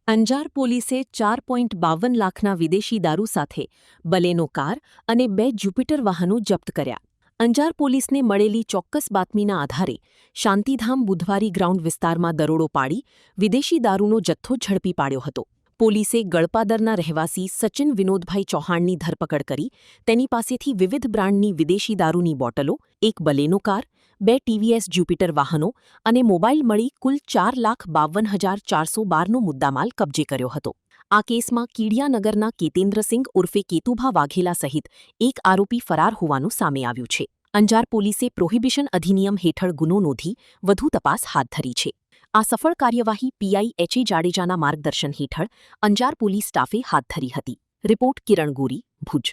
અંજાર પોલીસે 4.52 લાખના વિદેશી દારૂ સાથે બલેનો કાર અને 2 જ્યુપિટર વાહનો જપ્ત કર્યા. અંજાર પોલીસને મળેલી ચોક્કસ બાતમીના આધારે શાંતિધામ બુધવારી ગ્રાઉન્ડ વિસ્તારમાં દરોડો પાડી વિદેશી દારૂનો જથ્થો ઝડપી પાડ્યો હતો. પોલીસે ગળપાદરના રહેવાસી સચિન વિનોદભાઈ ચૌહાણની ધરપકડ કરી તેની પાસેથી વિવિધ બ્રાન્ડની વિદેશી દારૂની બોટલો, એક બલેનો કાર, 2 ટીવીએસ જ્યુપિટર વાહનો અને મોબાઈલ મળી કુલ 4,52,412નો મુદ્દામાલ કબજે કર્યો હતો. આ કેસમાં કીડિયાનગરના કેતેન્દ્રસિંહ ઉર્ફે કેતુભા વાઘેલા સહિત એક આરોપી ફરાર હોવાનું સામે આવ્યું છે. અંજાર પોલીસે પ્રોહિબિશન અધિનિયમ હેઠળ ગુનો નોંધી વધુ તપાસ હાથ ધરી છે. આ સફળ કાર્યવાહી પીઆઈ એચ. એ. જાડેજાના માર્ગદર્શન હેઠળ અંજાર પોલીસ સ્ટાફે હાથ ધરી હતી. Report Kiran Gori, Bhuj.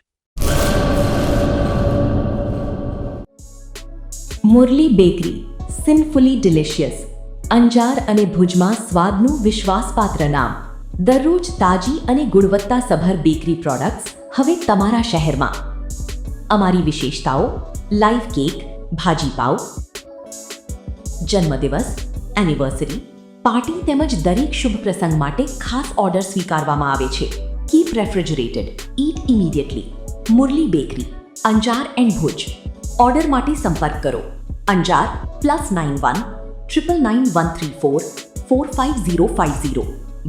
Murli bakery, sinfully delicious. Anjar અને ભુજમાં સ્વાદનું વિશ્વાસપાત્ર નામ. દરરોજ તાજી અને ગુણવત્તાસભર બેકરી પ્રોડક્ટ્સ હવે તમારા શહેરમાં. અમારી વિશેષતાઓ: લાઈવ કેક, ભાજી પાવ, જન્મદિવસ, એનિવર્સરી, પાર્ટી તેમજ દરેક શુભ પ્રસંગ માટે ખાસ ઓર્ડર સ્વીકારવામાં આવે છે. Keep refrigerated, eat immediately. Murli bakery, Anjar and Bhuj. Order માટે સંપર્ક કરો. અંજાર +91 999 134 45050.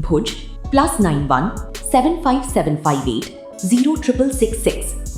ભુજ +91 75758 06666.